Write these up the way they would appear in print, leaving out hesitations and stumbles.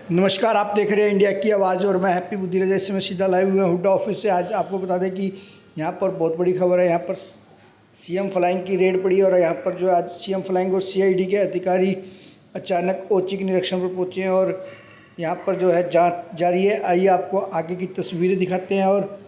नमस्कार, आप देख रहे हैं इंडिया की आवाज़ और मैं हैप्पी बुद्धि राजा। इसमें सीधा लाइव हुए हुड्डा ऑफिस से। आज आपको बता दें कि यहाँ पर बहुत बड़ी खबर है। यहाँ पर सीएम फ्लाइंग की रेड पड़ी और यहाँ पर जो आज सीएम फ्लाइंग और सीआईडी के अधिकारी अचानक औचक निरीक्षण पर पहुँचे हैं और यहाँ पर जो है जांच जारी है। आइए आपको आगे की तस्वीरें दिखाते हैं और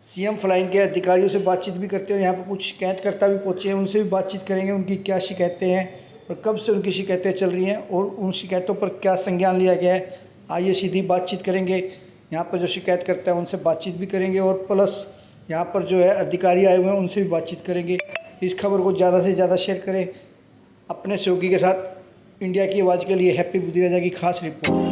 सीएम फ्लाइंग के अधिकारियों से बातचीत भी करते हैं। यहाँ पर कुछ शिकायतकर्ता भी पहुँचे हैं, उनसे भी बातचीत करेंगे। उनकी क्या शिकायतें हैं और कब से उनकी शिकायतें चल रही हैं और उन शिकायतों पर क्या संज्ञान लिया गया है। आइए सीधी बातचीत करेंगे। यहाँ पर जो शिकायत करता है उनसे बातचीत भी करेंगे और प्लस यहाँ पर जो है अधिकारी आए हुए हैं उनसे भी बातचीत करेंगे। इस खबर को ज़्यादा से ज़्यादा शेयर करें अपने सहयोगी के साथ। इंडिया की आवाज़ के लिए हैप्पी बुद्धि राजा की खास रिपोर्ट।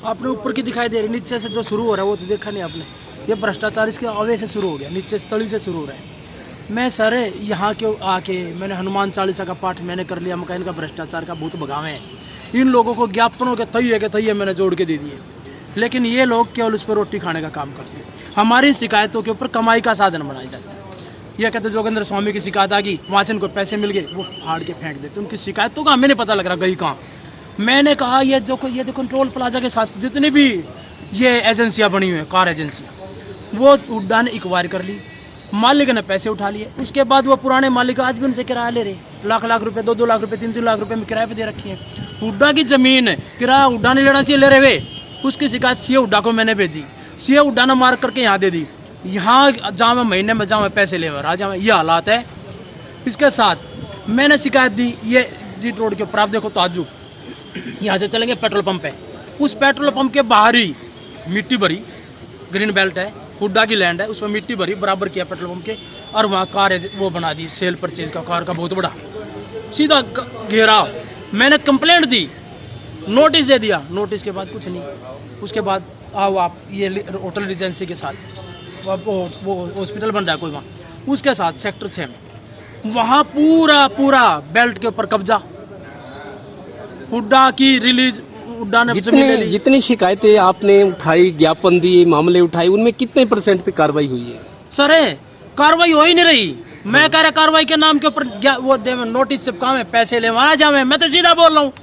आपने ऊपर की दिखाई दे रही, नीचे से जो शुरू हो रहा है वो तो देखा नहीं आपने। ये भ्रष्टाचार इसके अवे से शुरू हो गया, नीचे से तली से शुरू हो रहा है। मैं सर यहाँ के आके मैंने हनुमान चालीसा का पाठ मैंने कर लिया। मैं इनका भ्रष्टाचार का भूत भगावे हैं। इन लोगों को ज्ञापनों के तैये मैंने जोड़ के दे दिए, लेकिन ये लोग केवल उस पर रोटी खाने का काम करते हैं। हमारी शिकायतों के ऊपर कमाई का साधन बनाया जाता है। यह कहते जोगेंद्र स्वामी की शिकायत आ गई, वहाँ से इनको पैसे मिल गए, वो फाड़ के फेंक देते। उनकी शिकायतों का हमें नहीं पता लग रहा गई कहाँ। मैंने कहा ये जो कंट्रोल प्लाजा के साथ जितनी भी ये एजेंसियां बनी हुई हैं, कार एजेंसियां, वो हुड्डा ने एक्वायर कर ली। मालिक ने पैसे उठा लिए। उसके बाद वो पुराने मालिक आज भी उनसे किराया ले रहे, लाख रुपए, 2 लाख रुपए, 3 लाख रुपए में किराए पे दे रखी है। हुड्डा की जमीन किराया हुड्डा ने लेना चाहिए, ले रहे वे। उसकी शिकायत सीए हुड्डा को मैंने भेजी। सीए हुड्डा ने मार्क करके यहाँ दे दी। यहाँ जहाँ मैं महीने में जहाँ मैं पैसे ले रहा, जहाँ ये हालात है। इसके साथ मैंने शिकायत दी, ये जीट रोड के ऊपर आप देखो ताजुब, यहाँ से चलेंगे पेट्रोल पंप है, उस पेट्रोल पंप के बाहर ही मिट्टी भरी, ग्रीन बेल्ट है, हुड्डा की लैंड है, उसमें मिट्टी भरी बराबर किया पेट्रोल पंप के। और वहाँ कार वो बना दी, सेल परचेज का कार का बहुत बड़ा सीधा घेराव। मैंने कंप्लेंट दी, नोटिस दे दिया। नोटिस के बाद कुछ नहीं। उसके बाद आओ आप ये होटल रिजेंसी के साथ वो हॉस्पिटल बन रहा है कोई वहाँ, उसके साथ सेक्टर 6 में वहाँ पूरा बेल्ट के ऊपर कब्जा। हुड्डा की रिलीज, हुड्डा ने जितनी शिकायतें आपने उठाई, ज्ञापन दिए, मामले उठाए, उनमें कितने % पे कार्रवाई हुई है? सर कार्रवाई हो ही नहीं रही। मैं कह रहा कार्रवाई के नाम के ऊपर वो दे नोटिस चिपका में पैसे ले वहां जावे। मैं तो सीधा बोल रहा हूँ।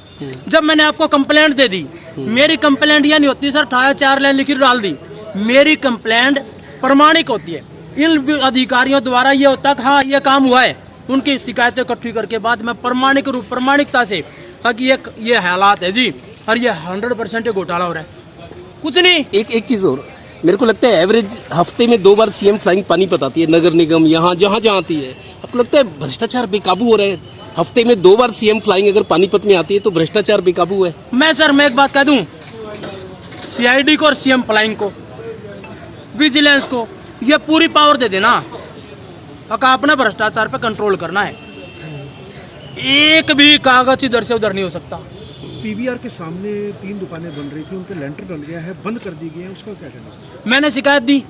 जब मैंने आपको कंप्लेंट दे दी, मेरी कंप्लेंट यह नहीं होती सर 4 लाइन लिखी डाल दी। मेरी कंप्लेंट प्रमाणिक होती है। इन अधिकारियों द्वारा ये होता है हाँ ये काम हुआ है। उनकी शिकायतें इकट्ठी करके बाद में प्रमाणिकता से कि ये हालात है जी, और ये 100% घोटाला हो रहा है, कुछ नहीं। एक चीज और, मेरे को लगता है एवरेज हफ्ते में 2 बार सीएम फ्लाइंग पानीपत आती है, नगर निगम यहाँ जहाँ आती है। आपको लगता है भ्रष्टाचार बेकाबू हो रहा है? हफ्ते में 2 बार सीएम फ्लाइंग अगर पानीपत में आती है तो भ्रष्टाचार बेकाबू है? मैं एक बात कह दूं, सीआईडी को और सीएम फ्लाइंग को, विजिलेंस को ये पूरी पावर दे देना, अपने भ्रष्टाचार पे कंट्रोल करना है। एक भी कागज इधर से उधर नहीं हो सकता। पीवीआर के सामने 3 दुकानें बन रही थी, उनके लेंटर डल गया है, बंद कर दी गई है, उसका क्या कहना? मैंने शिकायत दी।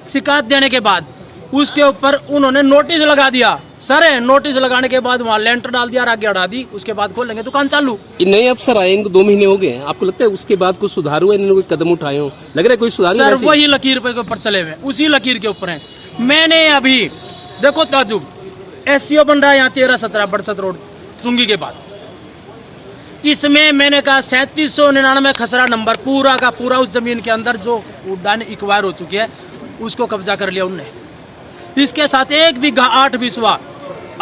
शिकायत देने के बाद उसके ऊपर उन्होंने नोटिस लगा दिया। सर नोटिस लगाने के बाद वहाँ लेंटर डाल दिया, आगे हटा दी। उसके बाद खोलेंगे दुकान चालू। नए अफसर आए, इनको 2 महीने हो गए हैं। आपको लगता है उसके बाद कुछ सुधार हुआ, इन्होंने कोई कदम उठाए हो? लग रहा है कोई सुधार? सर वही लकीर पे ऊपर चले हुए, उसी लकीर के ऊपर है। मैंने अभी देखो ताजुब, SCO बन रहा है यहाँ 13-17 बरसत रोड चुंगी के पास। इसमें मैंने कहा 3799 खसरा नंबर पूरा का पूरा उस जमीन के अंदर जो उड्डान एक्वायर हो चुकी है उसको कब्जा कर लिया उनने। इसके साथ 1 बीघा 8 बिस्वा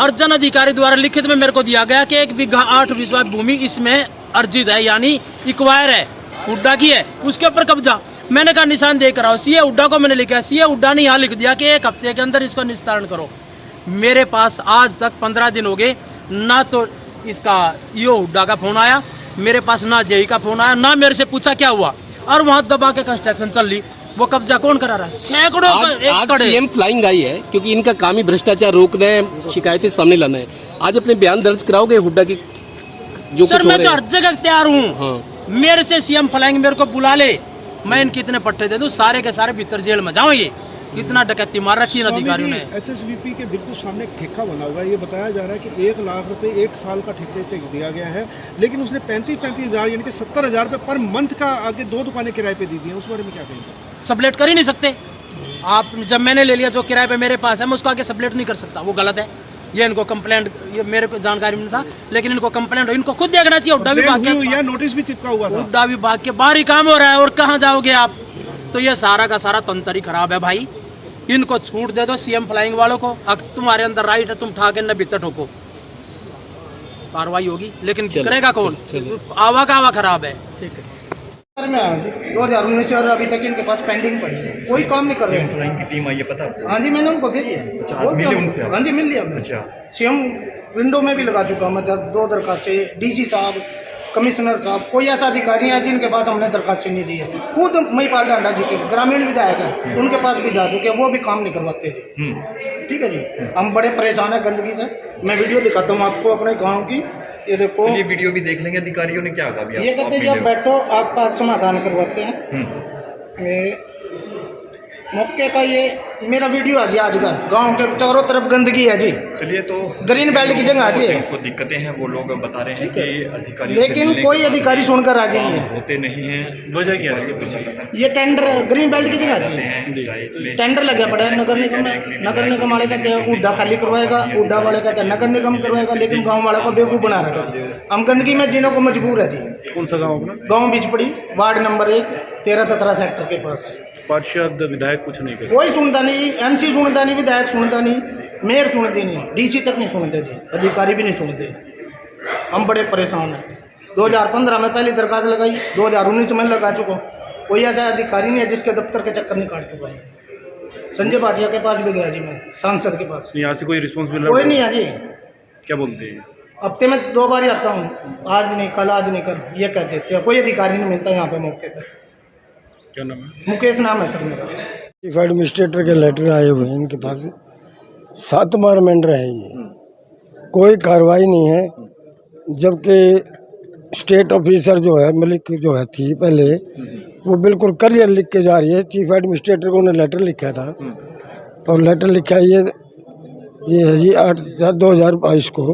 अर्जन अधिकारी द्वारा लिखित में मेरे को दिया गया कि 1 बीघा 8 बिस्वा भूमि इसमें अर्जित है, यानी एक्वायर है, हुड्डा की है, उसके ऊपर कब्जा। मैंने कहा निशान देख रहा हूँ, सीए हुड्डा को मैंने लिखा, सीए हुड्डा ने यहाँ लिख दिया कि 1 हफ्ते के अंदर इसको निस्तारण करो। मेरे पास आज तक 15 दिन हो गए, ना तो इसका ईओ हुड्डा का फोन आया मेरे पास, ना जेई का फोन आया, ना मेरे से पूछा क्या हुआ। और वहाँ दबा के कंस्ट्रक्शन चल रही, वो कब्जा कौन करा रहा है? सैकड़ों आज सीएम फ्लाइंग आई है क्योंकि इनका काम ही भ्रष्टाचार रोकना है, शिकायतें सामने लाना है। आज अपने बयान दर्ज कराओगे हुड्डा की जो सर? कुछ मैं तो हर जगह तैयार हूँ। हाँ। मेरे से सीएम फ्लाइंग मेरे को बुला ले, मैं इनके इतने पट्टे दे दूं, सारे के सारे भीतर जेल में जाओ। ये इतना डकैती मार रखी है अधिकारियों ने। HSVP के बिल्कुल सामने एक ठेका बना हुआ है। ये बताया जा रहा है कि 1 लाख रुपए 1 साल का ठेके पे दिया गया है, लेकिन उसने 35 हज़ार यानी कि 70,000 रुपये पर मंथ का आगे 2 दुकानें किराए पे दी दी हैं। उस बारे में क्या कहेंगे? सबलेट कर ही नहीं सकते आप। जब मैंने ले लिया जो किराए पे मेरे पास है, मैं उसको आगे सबलेट नहीं कर सकता, वो गलत है। ये इनको कंप्लेंट, ये मेरे को जानकारी में था, लेकिन इनको कंप्लेंट, इनको खुद देखना चाहिए। हुड्डा विभाग के नोटिस भी चिपका हुआ था। हुड्डा विभाग के बाहर ही काम हो रहा है और कहाँ जाओगे आप? तो ये सारा का सारा तंत्र ही खराब है भाई। इनको छूट दे दो सीएम फ्लाइंग वालों को। तुम्हारे अंदर राइट है, तुम ठा के न भीतर ठोको, कार्रवाई होगी, लेकिन करेगा कौन? आवा का आवा खराब है। ठीक है। 2019 से और अभी तक इनके पास पेंडिंग पड़ी है, कोई काम नहीं कर रहे हैं। फ्लाइंग की टीम आई है पता आपको? हाँ जी, मैंने उनको दे दिया। अच्छा, आज मिले उनसे? हाँ जी, मिल लिया मैं। अच्छा, सीएम विंडो में भी लगा चुका मैं 2 दरखास्तें, डीसी साहब, कमिश्नर साहब, कोई ऐसा अधिकारी है जिनके पास हमने दरखास्तें नहीं दी है। खुद महिपाल डांडा जी के ग्रामीण विधायक है, उनके पास भी जा चुके हैं, वो भी काम नहीं करवाते थे। ठीक है जी, हम बड़े परेशान है गंदगी से। मैं वीडियो दिखाता हूँ आपको अपने गाँव की, ये देखो। ये वीडियो भी देख लेंगे। अधिकारियों ने क्या कहा? ये कहते हैं जब बैठो आपका समाधान करवाते हैं। ये मौके का ये मेरा वीडियो है जी, आज का गांव के चारों तरफ गंदगी है जी। चलिए, तो ग्रीन बेल्ट की जगह आज है। जिनको दिक्कतें हैं वो लोग बता रहे हैं कि अधिकारी, लेकिन कोई अधिकारी सुनकर राजी नहीं है, होते नहीं हैं। वजह क्या है? ये टेंडर ग्रीन बेल्ट की जगह है, टेंडर लगे पड़े हैं नगर निगम में। नगर निगम वाले कहते हैं हुड्डा खाली करवाएगा, हुड्डा वाले कहते हैं नगर निगम करवाएगा, लेकिन गाँव वाले को बेवकूफ़ बना रखा है। हम गंदगी में जीने को मजबूर है जी। कौन सा गाँव अपना? गाँव बिचपड़ी, वार्ड नंबर 1, 13-17 सेक्टर के पास। पार्षद विधायक कुछ नहीं कर, कोई सुनता नहीं, MC सुनता नहीं, विधायक सुनता नहीं, मेयर सुनते नहीं, DC तक नहीं सुनते जी, अधिकारी भी नहीं सुनते। हम बड़े परेशान हैं। 2015 में पहली दरखास्त लगाई, 2019 में लगा चुका। कोई ऐसा अधिकारी नहीं है जिसके दफ्तर के चक्कर नहीं काट चुका। संजय भाटिया के पास भी गया जी मैं, सांसद के पास। यहाँ से कोई रिस्पॉन्स मिल कोई नहीं है जी। क्या बोलते हैं? हफ्ते में 2 बार ही आता हूँ, आज नहीं कल, आज नहीं कल, ये कह देते हैं। कोई अधिकारी नहीं मिलता यहाँ पे मौके पर। क्या नाम है? मुकेश नाम है सर मेरा। चीफ एडमिनिस्ट्रेटर के लेटर आए हुए हैं इनके पास, 7 मारमेंडर है ये, कोई कार्रवाई नहीं है। जबकि स्टेट ऑफिसर जो है मलिक जो है थी पहले, वो बिल्कुल क्लियर लिख के जा रही है। चीफ एडमिनिस्ट्रेटर को उन्होंने लेटर लिखा था, और लेटर लिखा ये है जी 8/2022 को।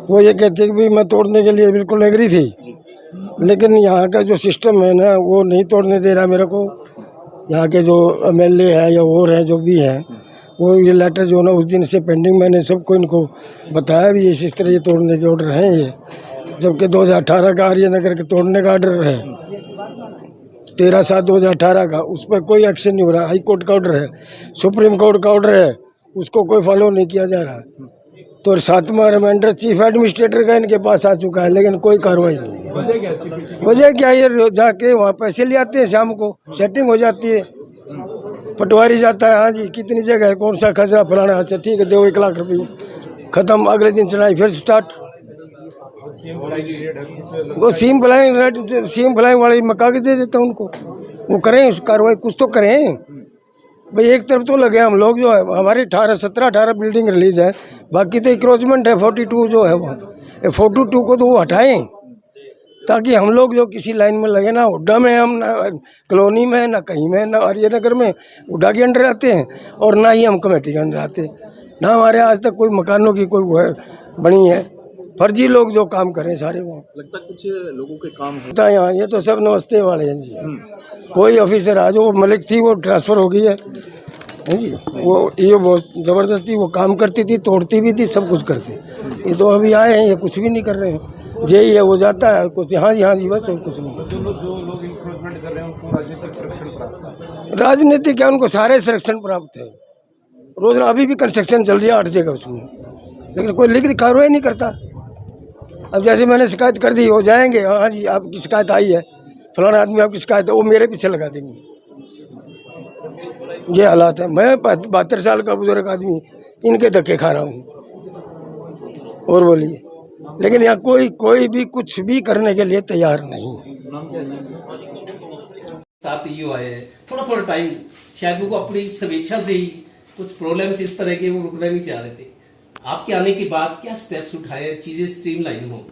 वो ये कहते कि भाई मैं तोड़ने के लिए बिल्कुल एग्री थी, लेकिन यहाँ का जो सिस्टम है ना वो नहीं तोड़ने दे रहा मेरे को। यहाँ के जो MLA है या और है जो भी है, वो ये लेटर जो ना उस दिन से पेंडिंग, मैंने सबको इनको बताया भी इस तरह ये तोड़ने के ऑर्डर हैं ये। जबकि 2018 का आर्य नगर के तोड़ने का ऑर्डर है, 13/7/2018 का, उस पर कोई एक्शन नहीं हो रहा। हाई कोर्ट का ऑर्डर है, सुप्रीम कोर्ट का ऑर्डर है, उसको कोई फॉलो नहीं किया जा रहा। तो 7वां रिमाइंडर चीफ एडमिनिस्ट्रेटर का इनके पास आ चुका है, लेकिन कोई कार्रवाई नहीं है। वजह क्या, ये जाके वहाँ पैसे ले आते हैं, शाम को सेटिंग हो जाती है, पटवारी जाता है, हाँ जी कितनी जगह है, कौन सा खजरा फलाना, अच्छा ठीक है दो 1 लाख रुपये, खत्म। अगले दिन चढ़ाई फिर स्टार्ट। वो सीम फ्लाइंग वाले मका के दे देता उनको, वो करें उस कार्रवाई, कुछ तो करें भाई। एक तरफ तो लगे हम लोग, जो है हमारी 17-18 बिल्डिंग रिलीज है, बाकी तो इंक्रोचमेंट है 42 जो है वहाँ, 42 को तो वो हटाएं, ताकि हम लोग जो किसी लाइन में लगे ना, हुड्डा में हम ना कॉलोनी में, ना कहीं में, ना आर्यनगर में हुड्डा के अंडर आते हैं, और ना ही हम कमेटी के अंदर आते हैं, ना हमारे आज तक कोई मकानों की कोई वो है बनी है। फर्जी लोग जो काम करें सारे वहाँ, लगता है कुछ लोगों के काम होता है यहाँ। ये तो सब नमस्ते वाले हैं जी। कोई ऑफिसर आज वो मलिक थी, वो ट्रांसफ़र हो गई है, है जी। वो ये बहुत ज़बरदस्ती वो काम करती थी, तोड़ती भी थी, सब कुछ करती। ये तो अभी आए हैं, ये कुछ भी नहीं कर रहे हैं। यही है, वो जाता है कुछ हाँ जी बस और कुछ नहीं। जो लोग इंक्रोचमेंट कर रहे हैं उनको राजनीतिक संरक्षण प्राप्त है। राजनीति क्या, उनको सारे संरक्षण प्राप्त है। रोज अभी भी कंस्ट्रक्शन चल रही है 8 जगह उसमें, लेकिन कोई लिखित कार्रवाई नहीं करता। अब जैसे मैंने शिकायत कर दी, हो जाएंगे हाँ जी आपकी शिकायत आई है, फलाना आदमी आपकी शिकायत है, वो मेरे पीछे लगा देंगे। ये हालात है। मैं 72 साल का बुजुर्ग आदमी इनके धक्के खा रहा हूँ। और बोलिए, लेकिन यहाँ कोई भी कुछ भी करने के लिए तैयार नहीं है। साथ ही आए हैं, थोड़ा टाइम शायद वो अपनी स्वेच्छा से ही कुछ प्रॉब्लम्स इस तरह के वो रुकना नहीं चाह रहे थे। आपके आने के बाद क्या स्टेप्स उठाए, चीजें स्ट्रीमलाइन हो?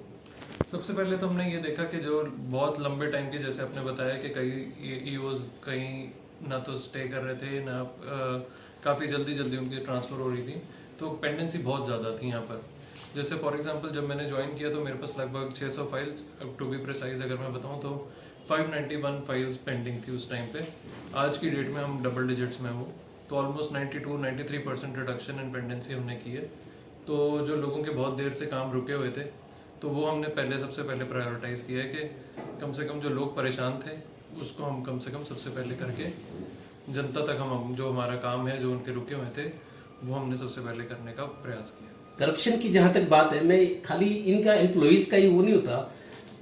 सबसे पहले तो हमने ये देखा कि जो बहुत लंबे टाइम के, जैसे आपने बताया कि कई ईओज कहीं ना तो स्टे कर रहे थे ना काफ़ी जल्दी उनकी ट्रांसफ़र हो रही थी, तो पेंडेंसी बहुत ज़्यादा थी यहाँ पर। जैसे फॉर एग्जांपल जब मैंने ज्वाइन किया तो मेरे पास लगभग 600 फाइल्स, टू बी प्रिसाइज अगर मैं बताऊँ तो 591 फाइल्स पेंडिंग थी उस टाइम पे। आज की डेट में हम डबल डिजिट्स में हो, तो ऑलमोस्ट 92-93% रिडक्शन इन पेंडेंसी हमने की है। तो जो लोगों के बहुत देर से काम रुके हुए थे, तो वो हमने सबसे पहले प्रायोरिटाइज़ किया है कि कम से कम जो लोग परेशान थे उसको हम कम से कम सबसे पहले करके जनता तक हम जो हमारा काम है, जो उनके रुके हुए थे, वो हमने सबसे पहले करने का प्रयास किया। करप्शन की जहां तक बात है, मैं खाली इनका एम्प्लॉइज का ही वो नहीं होता,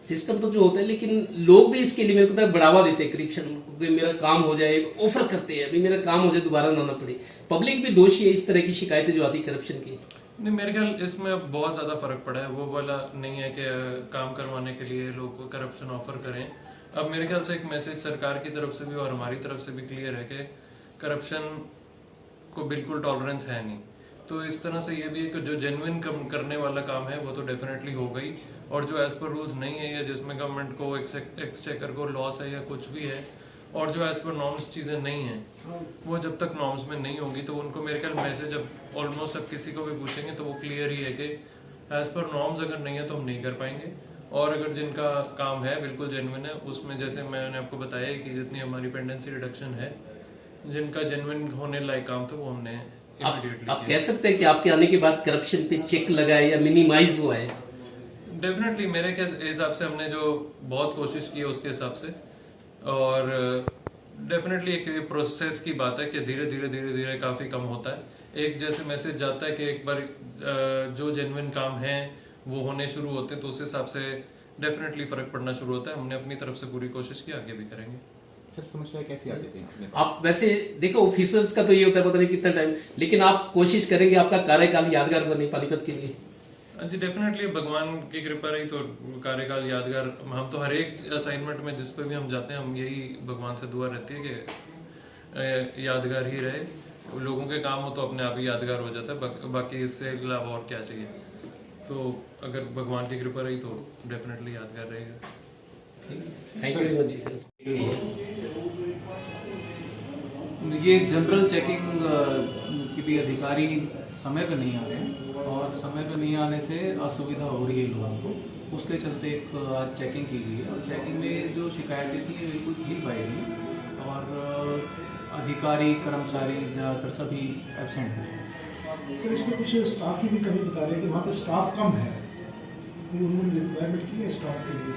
सिस्टम तो जो होता है, लेकिन लोग भी इसके लिए मेरे को बढ़ावा देते हैं करप्शन। मेरा काम हो जाए, ऑफर करते हैं, अभी मेरा काम हो जाए, दोबारा ना पड़े। पब्लिक भी दोषी है इस तरह की शिकायतें जो आती करप्शन की। नहीं, मेरे ख्याल इसमें अब बहुत ज़्यादा फर्क पड़ा है। वो वाला नहीं है कि काम करवाने के लिए लोग करप्शन ऑफर करें। अब मेरे ख्याल से एक मैसेज सरकार की तरफ से भी और हमारी तरफ से भी क्लियर है कि करप्शन को बिल्कुल टॉलरेंस है नहीं। तो इस तरह से ये भी है कि जो जेन्युइन करने वाला काम है वो तो डेफिनेटली हो गई, और जो एज पर रूल्स नहीं है या जिसमें गवर्नमेंट को एक्सचेकर को लॉस है या कुछ भी है, और जो एज पर नॉर्म्स चीज़ें नहीं हैं, वो जब तक नॉर्म्स में नहीं होंगी तो उनको मेरे ख्याल मैसेज अब ऑलमोस्ट अब किसी को भी पूछेंगे तो वो क्लियर ही है कि एज पर नॉर्म्स अगर नहीं है तो हम नहीं कर पाएंगे। और अगर जिनका काम है बिल्कुल जेन्युइन है, उसमें जैसे मैंने आपको बताया कि जितनी हमारी पेंडेंसी रिडक्शन है, जिनका जेन्युइन होने लायक काम था वो हमने इमीडिएटली। आप कह सकते हैं कि आपके आने के बाद करप्शन पे चेक लगा है या मिनिमाइज हुआ है? डेफिनेटली मेरे हिसाब से हमने जो बहुत कोशिश की है उसके हिसाब से, और डेफिनेटली एक प्रोसेस की बात है कि धीरे धीरे काफ़ी कम होता है। एक जैसे मैसेज जाता है कि एक बार जो जेन्युइन काम है वो होने शुरू होते हैं तो उस हिसाब से डेफिनेटली फ़र्क पड़ना शुरू होता है। हमने अपनी तरफ से पूरी कोशिश की, आगे भी करेंगे। सर समस्या कैसी आती थी? आप वैसे देखो ऑफिसर्स का तो ये होता है पता नहीं कितना टाइम, लेकिन आप कोशिश करेंगे आपका कार्यकाल यादगार बने पानीपत के लिए। जी डेफिनेटली, भगवान की कृपा रही तो कार्यकाल यादगार। हम तो हर एक असाइनमेंट में जिस पे भी हम जाते हैं, हम यही भगवान से दुआ रहती है कि यादगार ही रहे। लोगों के काम हो तो अपने आप ही यादगार हो जाता है, बाकी इससे अलावा और क्या चाहिए। तो अगर भगवान की कृपा रही तो डेफिनेटली यादगार रहेगा। Thank you very much. ये जनरल चेकिंग के भी अधिकारी समय पे नहीं आ रहे हैं, और समय पे नहीं आने से असुविधा हो रही है लोगों को। उसके चलते एक आज चेकिंग की गई है, और चेकिंग में जो शिकायतें थी ये बिल्कुल सही पाई गई, और अधिकारी कर्मचारी ज़्यादातर सभी एब्सेंट हुए हैं। सर इसमें कुछ स्टाफ की भी कमी बता रहे हैं कि वहाँ पे स्टाफ कम है, उन्होंने रिक्वायरमेंट की है स्टाफ के लिए।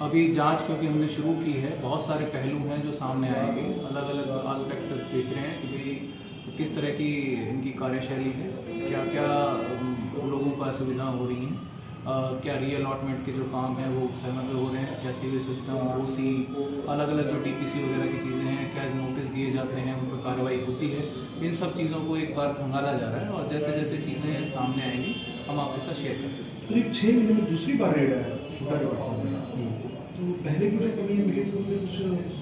अभी जांच क्योंकि हमने शुरू की है, बहुत सारे पहलू हैं जो सामने आएंगे, अलग अलग आस्पेक्ट देख रहे हैं कि भाई किस तरह की इनकी कार्यशैली है, क्या क्या लोगों को असुविधा हो रही हैं, क्या रीअलॉटमेंट के जो काम हैं वो समय पे हो रहे हैं, क्या सिविल सिस्टम, ओसी, अलग अलग जो टीपीसी वगैरह की चीज़ें हैं, क्या नोटिस दिए जाते हैं, उन पर कार्रवाई होती है। इन सब चीज़ों को एक बार खंगाला जा रहा है, और जैसे जैसे चीज़ें सामने आएंगी हम आपके साथ शेयर करेंगे। करीब 6 महीने में दूसरी बार रेड है छोटा डिपार्टमेंट में, तो पहले की जो कमियाँ मिली थी उनमें कुछ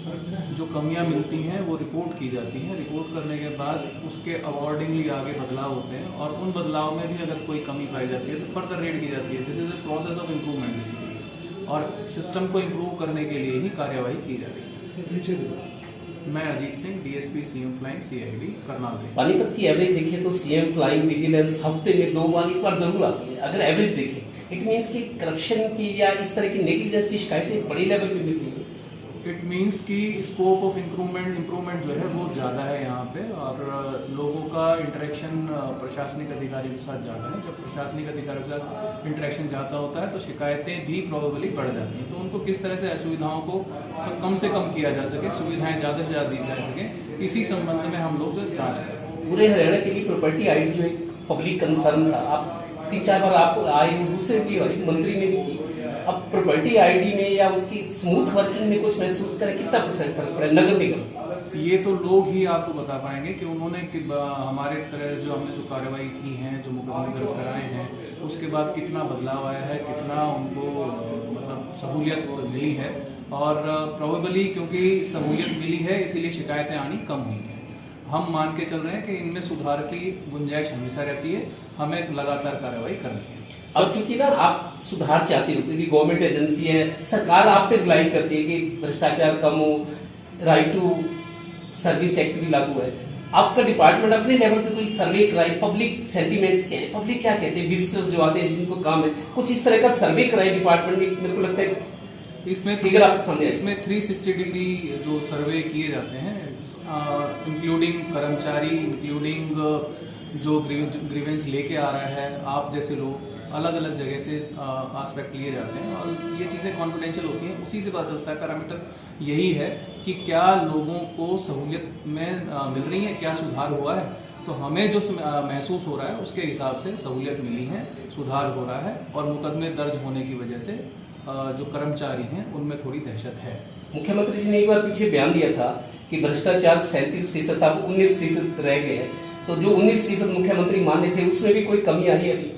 फर्क पड़ा है? जो कमियां मिलती हैं वो रिपोर्ट की जाती हैं, रिपोर्ट करने के बाद उसके अकॉर्डिंगली आगे बदलाव होते हैं, और उन बदलाव में भी अगर कोई कमी पाई जाती है तो फर्दर रेड की जाती है। This is a process of improvement basically, और सिस्टम को इम्प्रूव करने के लिए ही कार्यवाही की जा रही है। सर पीछे मैं Ajit Singh, DSP CM flying CID Karnal. Panipat की एवरेज देखें तो सीएम फ्लाइंग विजिलेंस हफ्ते में 2 बार 1 बार जरूर आती है। अगर एवरेज देखें, इट मीन्स कि करप्शन की या इस तरह की नेग्लिजेंस की शिकायतें बड़ी लेवल पे मिलती हैं। इट मीन्स कि स्कोप ऑफ इम्प्रूवमेंट जो है वो ज़्यादा है यहाँ पे, और लोगों का इंटरेक्शन प्रशासनिक अधिकारी के साथ ज़्यादा है। जब प्रशासनिक अधिकारी के साथ इंटरेक्शन ज़्यादा होता है तो शिकायतें भी प्रोबेबली बढ़ जाती हैं। तो उनको किस तरह से असुविधाओं को कम से कम किया जा सके, सुविधाएं ज़्यादा से ज़्यादा दी जा सकें, इसी संबंध में हम लोग जाँच करें। पूरे हरियाणा के लिए प्रॉपर्टी आईडी जो एक पब्लिक कंसर्न था, आप 3-4 बार आप आए, दूसरे की मंत्री ने भी की। अब प्रॉपर्टी आईडी में या उसकी स्मूथ वर्किंग में कुछ महसूस करें, कितना % फर्क पड़ा नगर निगम? ये तो लोग ही आपको बता पाएंगे कि उन्होंने हमारे तरह जो हमने जो कार्रवाई की है, जो मुकदमे दर्ज कराए हैं, उसके बाद कितना बदलाव आया है, कितना उनको मतलब सहूलियत मिली है। और प्रोबेबली क्योंकि सहूलियत मिली है इसीलिए शिकायतें आनी कम हुई हैं। हम मान के चल रहे हैं कि इनमें सुधार की गुंजाइश हमेशा रहती है, हमें लगातार कार्रवाई करनी है। अब चूंकि ना आप सुधार चाहते हो क्योंकि गवर्नमेंट एजेंसी है, सरकार आप पे रिलाई करती है कि भ्रष्टाचार कम हो, राइट टू सर्विस एक्ट भी लागू है। आपका डिपार्टमेंट अपने लेवल पे कोई सर्वे कराए, पब्लिक सेंटीमेंट्स क्या है, पब्लिक क्या कहते हैं, विजिटर्स जो आते हैं जिनको काम है, कुछ इस तरह का सर्वे कराए डिपार्टमेंट में? मेरे को लगता है इसमें 360 डिग्री जो सर्वे किए जाते हैं, इंक्लूडिंग कर्मचारी, इंक्लूडिंग जो ग्रीवेंस लेके आ रहा है, आप जैसे लोग, अलग अलग जगह से आस्पेक्ट लिए जाते हैं और ये चीज़ें कॉन्फिडेंशियल होती हैं। उसी से पता चलता है, पैरामीटर यही है कि क्या लोगों को सहूलियत में मिल रही है, क्या सुधार हुआ है। तो हमें जो महसूस हो रहा है उसके हिसाब से सहूलियत मिली है, सुधार हो रहा है, और मुकदमे दर्ज होने की वजह से जो कर्मचारी हैं उनमें थोड़ी दहशत है। मुख्यमंत्री जी ने एक बार पीछे बयान दिया था कि भ्रष्टाचार 37% अब 19% रह गए हैं, तो जो 19% मुख्यमंत्री माने थे उसमें भी कोई कमी आई है अभी?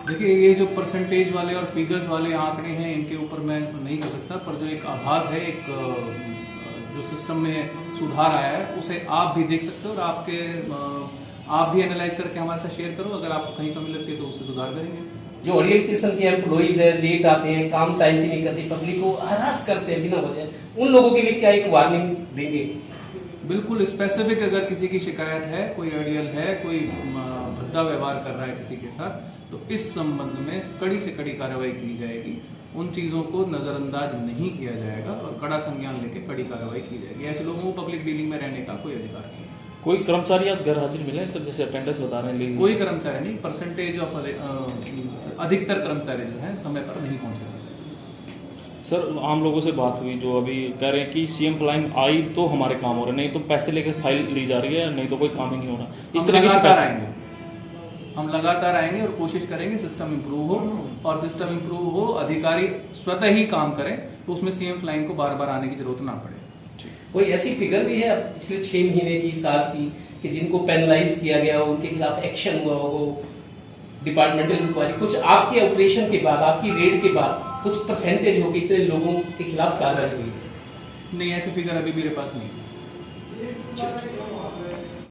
देखिए, ये जो परसेंटेज वाले और फिगर्स वाले आंकड़े हैं इनके ऊपर मैं नहीं कर सकता, पर जो एक आभास है, एक जो सिस्टम में सुधार आया है उसे आप भी देख सकते हो और आप भी एनालाइज करके हमारे साथ शेयर करो। अगर आपको कहीं कमी लगती है तो उससे सुधार करेंगे। जो अड़ियल किस्म के एम्प्लॉइज है, लेट आते हैं, काम टाइम पे नहीं करते, पब्लिक को हरास करते हैं बिना वजह, उन लोगों के लिए क्या एक वार्निंग देंगे? बिल्कुल स्पेसिफिक, अगर किसी की शिकायत है, कोई अड़ियल है, कोई भद्दा व्यवहार कर रहा है किसी के साथ, तो इस संबंध में कड़ी से कड़ी कार्रवाई की जाएगी। उन चीज़ों को नज़रअंदाज नहीं किया जाएगा और कड़ा संज्ञान लेके कड़ी कार्रवाई की जाएगी। ऐसे लोगों को पब्लिक डीलिंग में रहने का कोई अधिकार नहीं है। कोई कर्मचारी आज घर हाजिर मिले सर, जैसे अटेंडेंस बता रहे हैं, लेकिन कोई कर्मचारी नहीं, परसेंटेज ऑफ अधिकतर कर्मचारी जो हैं समय पर नहीं पहुंचे। सर आम लोगों से बात हुई जो अभी कह रहे हैं कि सीएम फ्लाइंग आई तो हमारे काम हो रहे, नहीं तो पैसे लेकर फाइल ली जा रही है, नहीं तो कोई काम ही नहीं हो रहा। इस तरह की शिकायत हम लगातार आएंगे और कोशिश करेंगे सिस्टम इम्प्रूव हो, और सिस्टम इम्प्रूव हो, अधिकारी स्वतः ही काम करें, तो उसमें सीएम फ्लाइंग को बार बार आने की जरूरत ना पड़े। कोई ऐसी फिगर भी है पिछले 6 महीने की, साल की, कि जिनको पेनलाइज किया गया हो, उनके खिलाफ एक्शन हुआ हो, डिपार्टमेंटल इंक्वायरी, कुछ आपके ऑपरेशन के बाद, आपकी रेड के बाद कुछ परसेंटेज हो कि इतने लोगों के खिलाफ कार्रवाई हुई? नहीं, ऐसी फिगर अभी मेरे पास नहीं है।